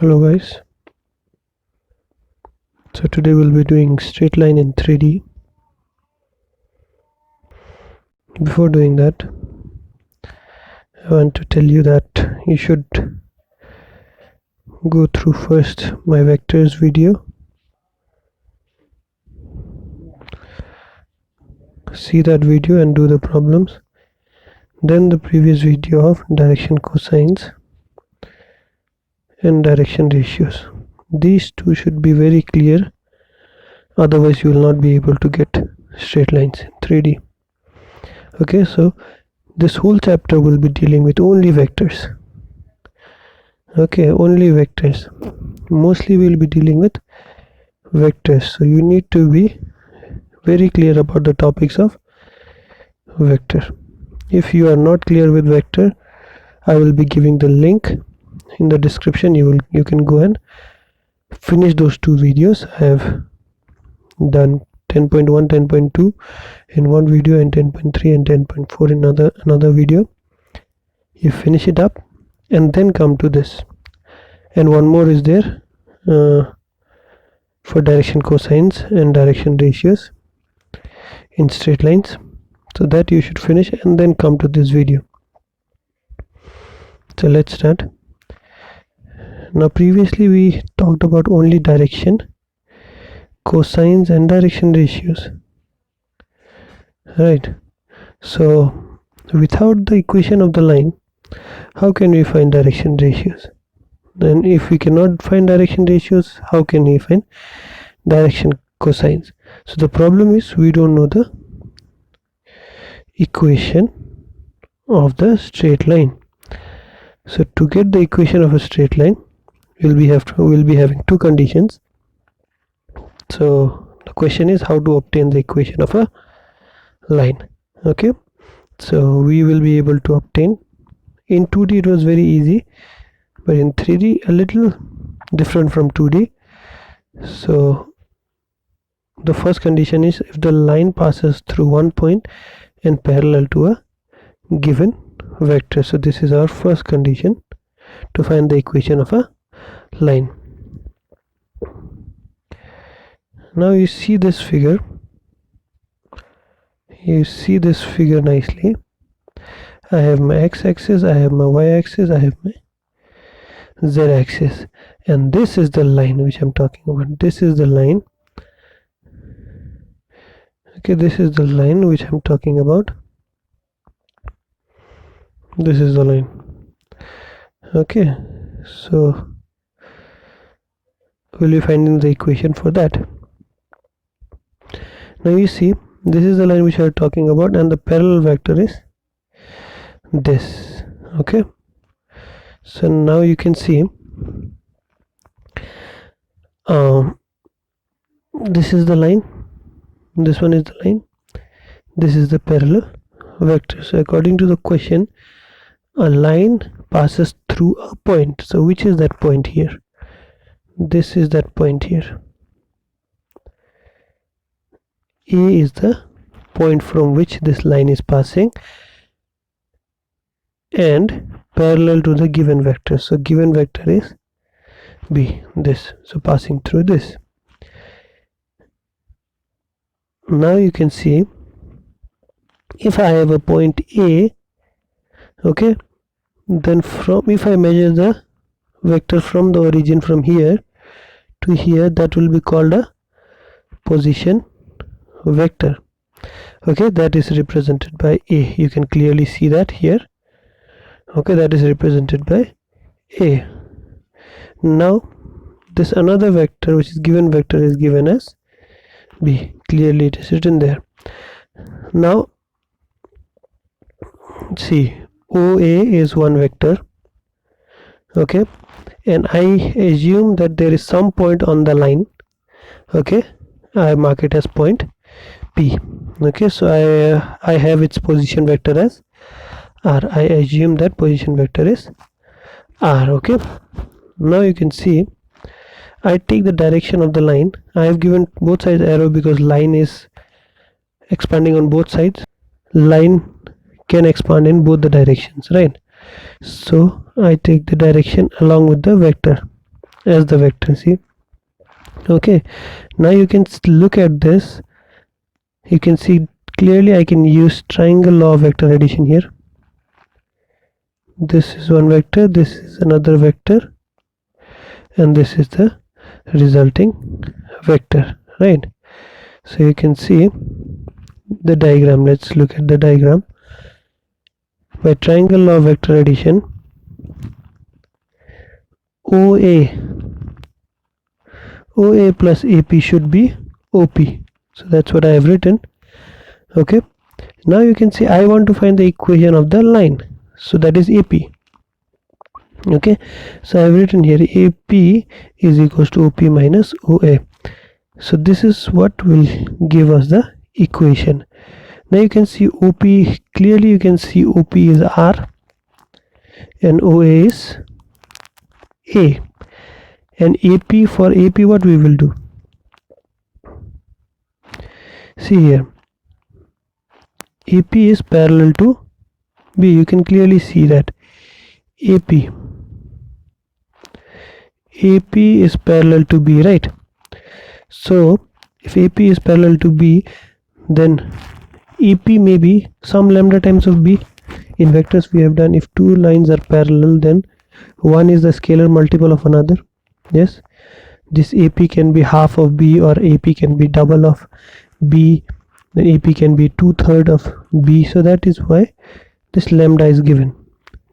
Hello guys, so today we'll be doing straight line in 3D. Before doing that, I want to tell you that you should go through first my vectors video, see that video and do the problems, then the previous video of direction cosines and direction ratios. These two should be very clear, otherwise you will not be able to get straight lines in 3D. Okay, so this whole chapter will be dealing with only vectors. Okay, only vectors. Mostly we'll be dealing with vectors, so you need to be very clear about the topics of vector. If you are not clear with vector, I will be giving the link in the description. You can go and finish those two videos. I have done 10.1, 10.2 in one video and 10.3 and 10.4 in another video. You finish it up and then come to this, and one more is there for direction cosines and direction ratios in straight lines, so that you should finish and then come to this video. So let's start. Now previously we talked about only direction cosines and direction ratios, right? So without the equation of the line, how can we find direction ratios? Then if we cannot find direction ratios, how can we find direction cosines? So the problem is we don't know the equation of the straight line. So to get the equation of a straight line, we'll be having two conditions. So the question is how to obtain the equation of a line. Okay, so we will be able to obtain. In 2D it was very easy, but in 3D a little different from 2D. So the first condition is if the line passes through one point and parallel to a given vector. So this is our first condition to find the equation of a line. Now you see this figure. You see this figure nicely. I have my x-axis, I have my y-axis, I have my z-axis, and this is the line which I'm talking about. This is the line. Okay, this is the line which I'm talking about. This is the line. Okay, so we'll be finding the equation for that. Now you see, this is the line which we are talking about, and the parallel vector is this. Okay, so now you can see this is the line, this one is the line, this is the parallel vector. So according to the question, a line passes through a point. So which is that point here? This is that point here. A is the point from which this line is passing and parallel to the given vector. So given vector is B, this, so passing through this. Now you can see if I have a point A, okay, then if I measure the vector from the origin from here to here, that will be called a position vector. Okay, that is represented by A. You can clearly see that here. Okay, that is represented by A. Now this another vector which is given vector is given as B. Clearly it is written there. Now see, OA is one vector. Okay, and I assume that there is some point on the line. Okay, I mark it as point P. Okay, so I have its position vector as R. I assume that position vector is R. Okay, now you can see I take the direction of the line. I have given both sides arrow because line is expanding on both sides. Line can expand in both the directions, right? So I take the direction along with the vector. as the vector. See, okay, now you can look at this. You can see clearly I can use triangle law of vector addition here. This is one vector, this is another vector, and this is the resulting vector, right? So you can see the diagram. Let's look at the diagram. By triangle law of vector addition, OA plus AP should be OP. So that's what I have written. Okay, now you can see I want to find the equation of the line, so that is AP. Okay, so I have written here AP is equals to OP minus OA. So this is what will give us the equation. Now you can see OP, clearly you can see OP is R and OA is A. And AP, for AP what we will do? See here, AP is parallel to B. You can clearly see that AP is parallel to B, right? So if AP is parallel to B, then EP may be some lambda times of B. In vectors we have done, if two lines are parallel, then one is the scalar multiple of another. Yes, this AP can be half of B, or AP can be double of B, then AP can be 2/3 of B. So that is why this lambda is given.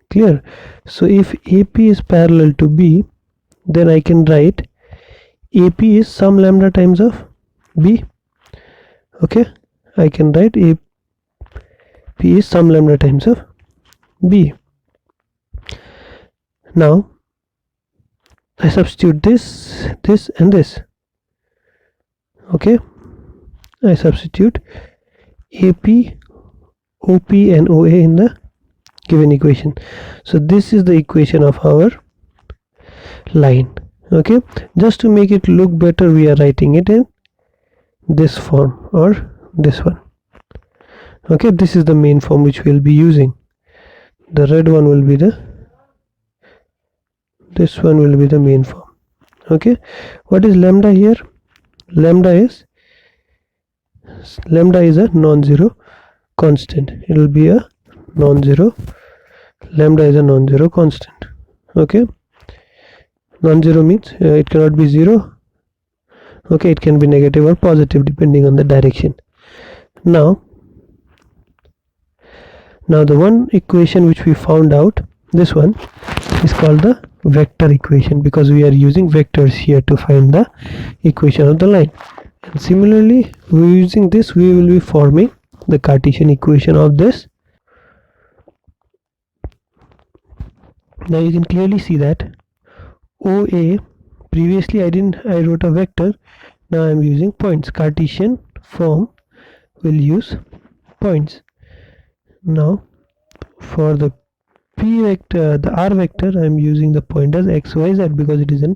Clear? So if AP is parallel to B, then I can write AP is some lambda times of B. Okay, I can write AP is some lambda times of B. Now I substitute this, and this. Okay, I substitute AP, OP and OA in the given equation. So this is the equation of our line. Okay, just to make it look better, we are writing it in this form or this one. Okay, this is the main form which we will be using. The red one will be this one will be the main form. Okay, what is lambda here? Lambda is a non-zero constant. It will be a non-zero. Lambda is a non-zero constant. Okay, non-zero means it cannot be zero. Okay, it can be negative or positive depending on the direction. Now the one equation which we found out, this one is called the vector equation, because we are using vectors here to find the equation of the line. And similarly, using this we will be forming the Cartesian equation of this. Now you can clearly see that OA, previously I wrote a vector, now I am using points. Cartesian form will use points. Now for the P vector, the R vector, I am using the point as x, y, z, because it is an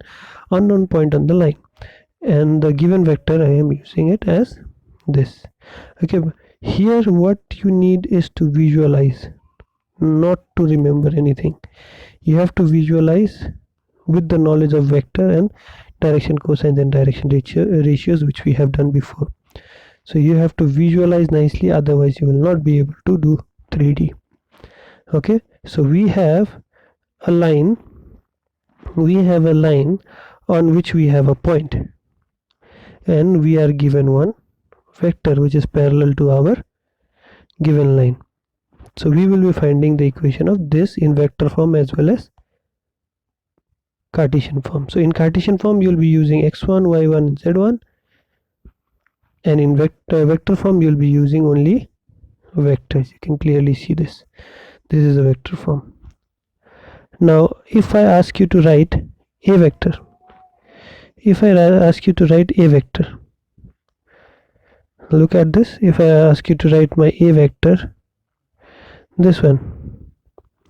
unknown point on the line, and the given vector I am using it as this. Okay, here what you need is to visualize, not to remember anything. You have to visualize with the knowledge of vector and direction cosines and direction ratios, which we have done before. So you have to visualize nicely, otherwise you will not be able to do 3D. Okay, so we have a line on which we have a point, and we are given one vector which is parallel to our given line. So we will be finding the equation of this in vector form as well as Cartesian form. So in Cartesian form you will be using x1, y1 and z1, and in vector form you will be using only vectors. You can clearly see this. This is a vector form. Now if I ask you to write a vector, look at this. If I ask you to write my a vector, this one.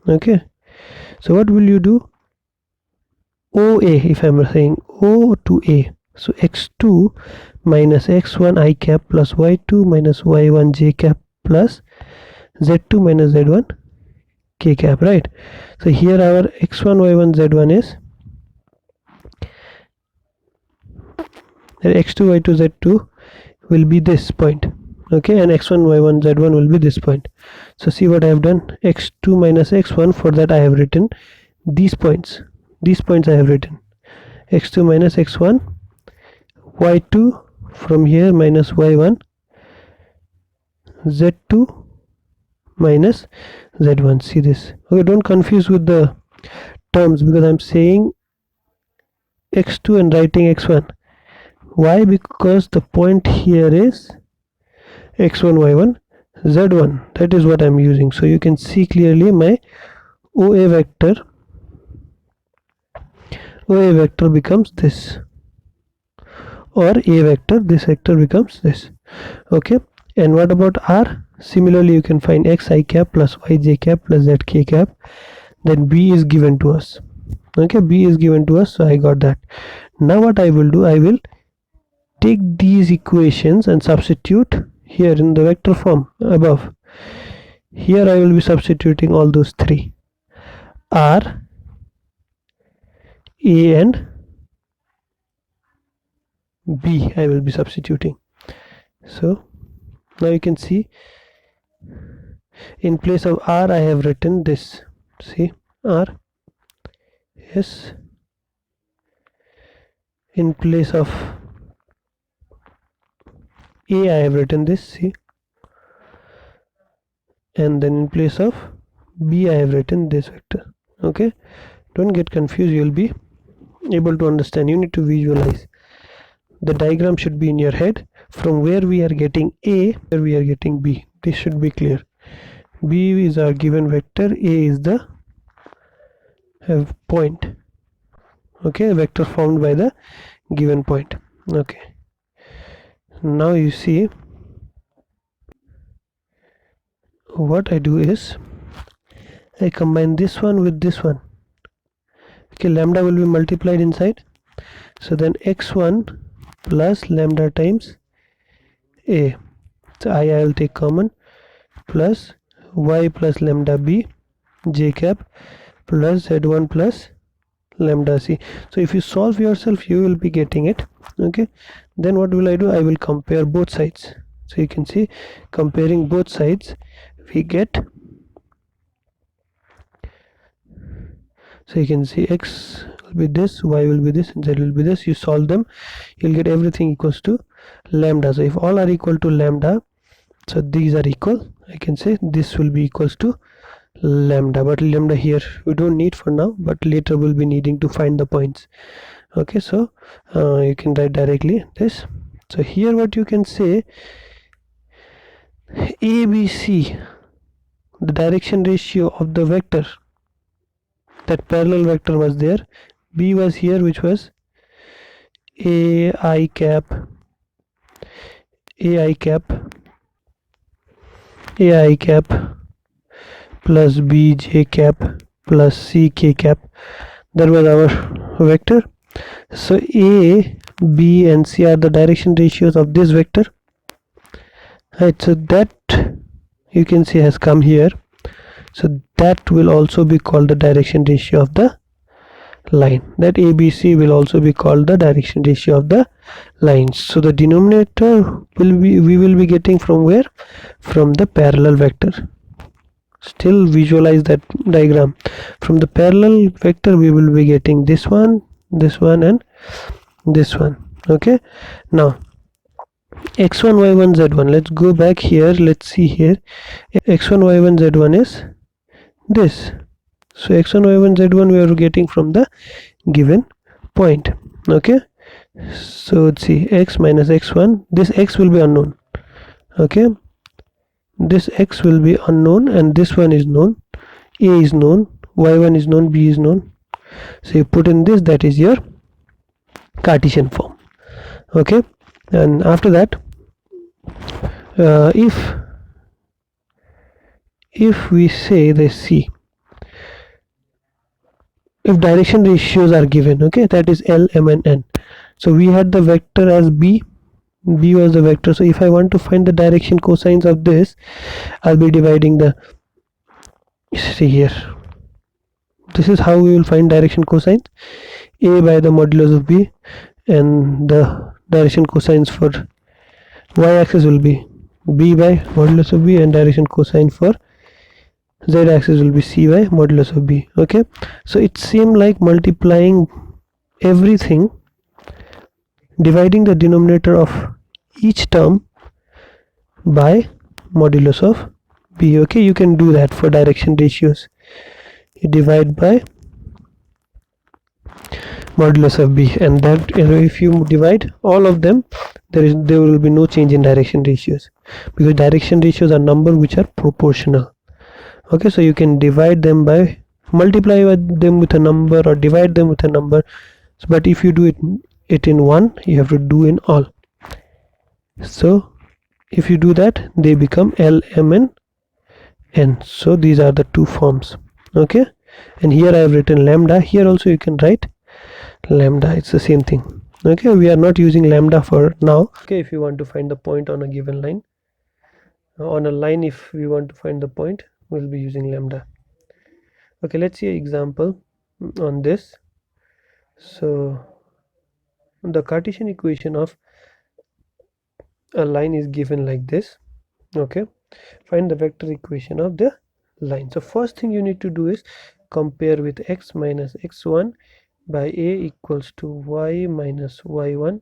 Okay, so what will you do? OA, if I am saying O to A, so x2 minus x1 I cap plus y2 minus y1 j cap plus z2 minus z1 k cap, right? So here our x1 y1 z1 is and x2 y2 z2 will be this point, okay, and x1 y1 z1 will be this point. So see what I have done, x2 minus x1. For that I have written these points I have written x2 minus x1, y2 from here minus y1, z2 minus z1. See this, okay, don't confuse with the terms because I'm saying x2 and writing x1. Why? Because the point here is x1 y1 z1, that is what I'm using. So you can see clearly my OA vector becomes this, or A vector, this vector becomes this, okay. And what about R? Similarly you can find xi cap plus yj cap plus zk cap. Then B is given to us, okay, B is given to us, so I got that. Now what I will do, I will take these equations and substitute here in the vector form above. Here I will be substituting all those three, R, A and B I will be substituting. So now you can see in place of R I have written this, see, R, yes, in place of A I have written this, see, and then in place of B I have written this vector, okay. Don't get confused, you will be able to understand. You need to visualize. The diagram should be in your head, from where we are getting A, where we are getting B. This should be clear. B is our given vector, A is the point, okay, vector formed by the given point, okay. Now you see what I do is I combine this one with this one, okay. Lambda will be multiplied inside, so then x1 plus lambda times A, so I will take common, plus y plus lambda b j cap plus z1 plus lambda c. So if you solve yourself you will be getting it, okay. Then what will I do, I will compare both sides. So you can see, comparing both sides we get, so you can see x will be this, y will be this, and z will be this. You solve them, you'll get everything equals to lambda. So if all are equal to lambda, so these are equal, I can say this will be equals to lambda, but lambda here we don't need for now, but later we'll be needing to find the points, okay. So you can write directly this. So here what you can say, ABC, the direction ratio of the vector, that parallel vector was there, B was here, which was AI cap plus BJ cap plus CK cap, that was our vector. So A, B and C are the direction ratios of this vector, right. So that you can see has come here, so that will also be called the direction ratio of the line. That ABC will also be called the direction ratio of the lines. So the denominator will be, we will be getting from where, from the parallel vector. Still visualize that diagram. From the parallel vector we will be getting this one and this one, okay. Now x1 y1 z1, let's go back here, let's see here, x1 y1 z1 is this. So x1 y1 z1 we are getting from the given point, okay. So let's see, x minus x1, this x will be unknown, okay, this x will be unknown and this one is known, A is known, y1 is known, B is known. So you put in this, that is your Cartesian form, okay. And after that if we say this, C, if direction ratios are given, okay, that is L, M and N. So we had the vector as B was the vector. So if I want to find the direction cosines of this, I'll be dividing the, see here, this is how we will find direction cosines, A by the modulus of B, and the direction cosines for y-axis will be b by modulus of b, and direction cosine for z-axis will be c by modulus of b. Okay, so it seems like multiplying everything, dividing the denominator of each term by modulus of b. Okay, you can do that for direction ratios. You divide by modulus of b, and that if you divide all of them, there will be no change in direction ratios, because direction ratios are numbers which are proportional. Okay, so you can divide them by, multiply them with a number or divide them with a number, but if you do it in one, you have to do in all. So if you do that, they become L, M and N. So these are the two forms. Okay, and here I have written lambda. Here also you can write lambda, it's the same thing. Okay, we are not using lambda for now. Okay, if you want to find the point on a given line, on a line, if we want to find the point, we'll be using lambda. Okay, let's see an example on this. So the Cartesian equation of a line is given like this. Okay, find the vector equation of the line. So first thing you need to do is compare with x minus x1 by a equals to y minus y1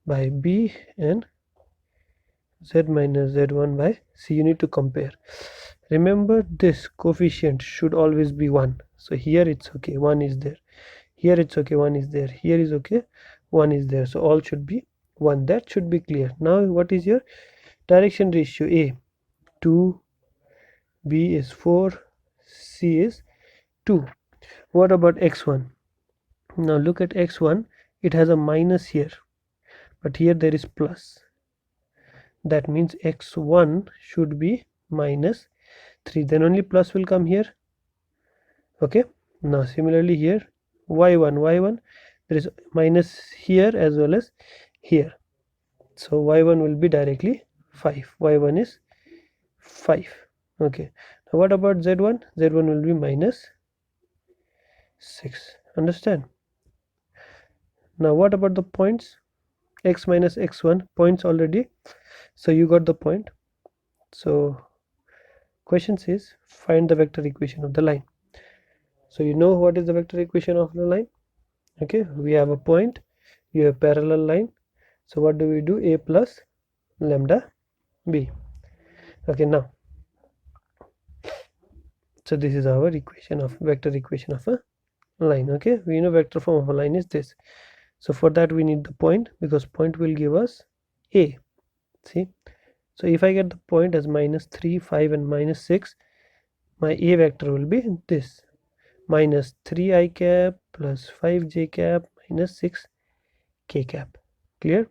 by b and z minus z1 by c. You need to compare. Remember, this coefficient should always be 1. So here it's okay, 1 is there. Here it's okay, 1 is there. Here is okay, 1 is there. So all should be 1. That should be clear. Now what is your direction ratio? A 2, b is 4, c is 2. What about x1? Now look at x1, it has a minus here, but here there is plus. That means x1 should be minus 3, then only plus will come here. Okay, now similarly here y1 there is minus here as well as here, so y1 will be directly 5. Y1 is 5. Okay, now what about z1? Z1 will be minus 6. Understand? Now what about the points? X minus x1, points already, so you got the point. So question says find the vector equation of the line. So you know what is the vector equation of the line. Okay, we have a point, you have parallel line, so what do we do? A plus lambda b. Okay, now so this is our equation of vector equation of a line. Okay, we know vector form of a line is this. So for that we need the point, because point will give us a. See, so if I get the point as minus 3, 5 and minus 6, my a vector will be this, minus 3 I cap plus 5 j cap minus 6 k cap. Clear?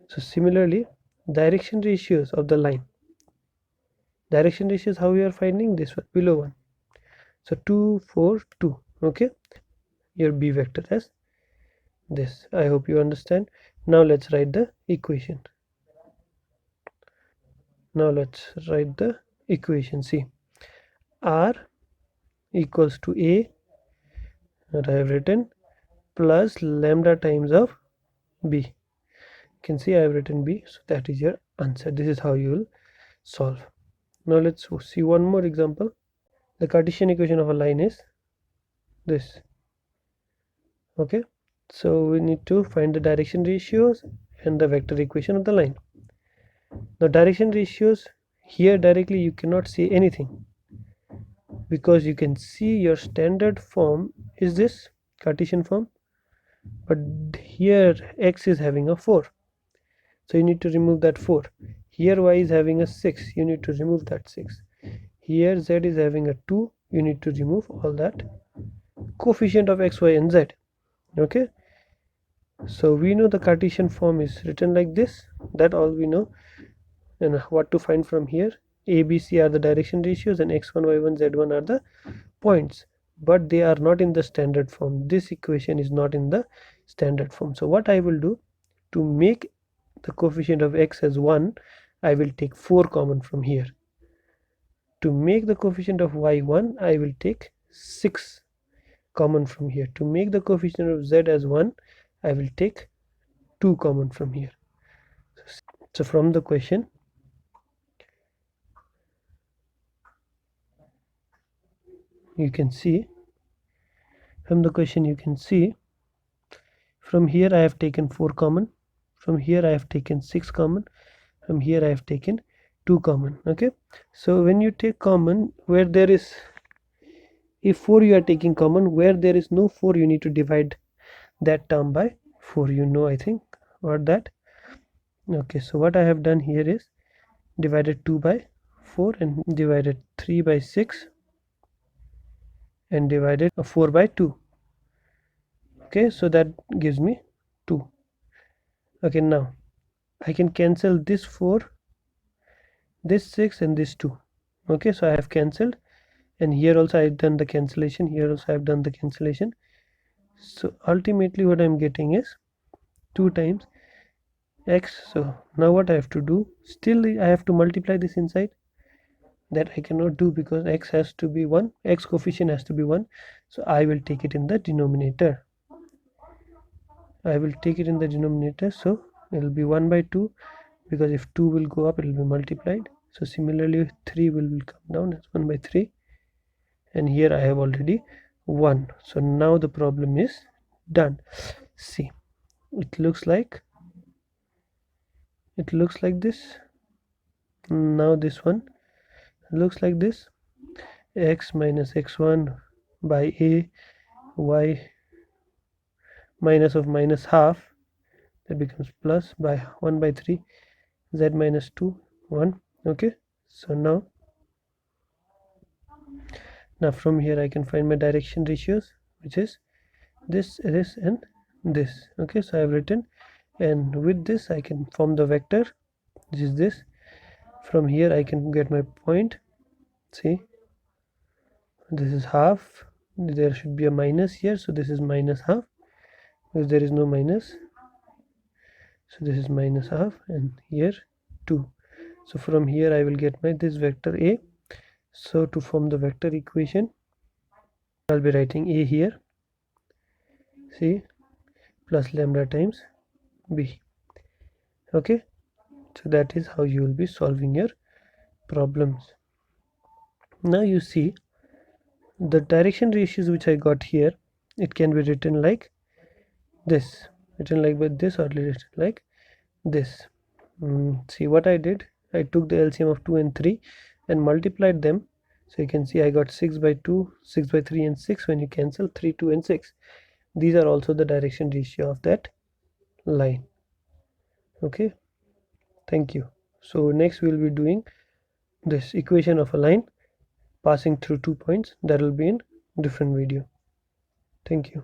So similarly, direction ratios of the line. Direction ratios, how we are finding? This one below one. So 2, 4, 2. Okay, your b vector as this. I hope you understand. Now let's write the equation. See, r equals to a, that I have written, plus lambda times of b. You can see I have written b, so that is your answer. This is how you will solve. Now let's see one more example. The Cartesian equation of a line is this. Okay, so we need to find the direction ratios and the vector equation of the line. Now direction ratios, here directly you cannot see anything, because you can see your standard form is this Cartesian form, but here x is having a 4, so you need to remove that 4. Here y is having a 6, you need to remove that 6. Here z is having a 2, you need to remove all that coefficient of x, y and z. Okay, so we know the Cartesian form is written like this, that all we know. And what to find from here? A, B, C are the direction ratios, and x1, y1, z1 are the points, but they are not in the standard form. This equation is not in the standard form. So what I will do, to make the coefficient of x as 1, I will take 4 common from here. To make the coefficient of y1, I will take 6 common from here. To make the coefficient of z as 1, I will take 2 common from here. So from the question, you can see from here I have taken 4 common, from here I have taken 6 common, from here I have taken 2 common. Okay, so when you take common, where there is, if 4 you are taking common, where there is no 4 you need to divide that term by 4, you know, I think, or that. Okay, so what I have done here is divided 2 by 4 and divided 3 by 6 and divided 4 by 2. Okay, so that gives me 2. Okay, now I can cancel this 4, this 6 and this 2. Okay, so I have cancelled, and here also I have done the cancellation, here also I have done the cancellation. So ultimately what I am getting is 2 times x. So now what I have to do, still I have to multiply this inside. That I cannot do because x has to be 1, x coefficient has to be 1, so I will take it in the denominator. I will take it in the denominator, so it will be 1 by 2, because if 2 will go up it will be multiplied. So similarly 3 will come down as 1 by 3, and here I have already 1. So now the problem is done. See, it looks like this. Now this one looks like this: x minus x1 by a, y minus of minus half, that becomes plus by 1 by 3, z minus 2 1. Okay, so now from here I can find my direction ratios, which is this and this. Okay, so I have written, and with this I can form the vector, which is this. From here I can get my point. See, this is half, there should be a minus here, so this is minus half, because there is no minus, so this is minus half, and here 2. So from here I will get my this vector a. So to form the vector equation, I'll be writing a here, see, plus lambda times b. Okay, so that is how you will be solving your problems. Now you see the direction ratios which I got here, it can be written like this, written like with this, or written like this. See what I did, I took the LCM of 2 and 3 and multiplied them. So you can see I got 6 by 2, 6 by 3 and 6. When you cancel 3, 2 and 6, these are also the direction ratio of that line. Okay, thank you. So next we will be doing this equation of a line passing through 2 points. That will be in different video. Thank you.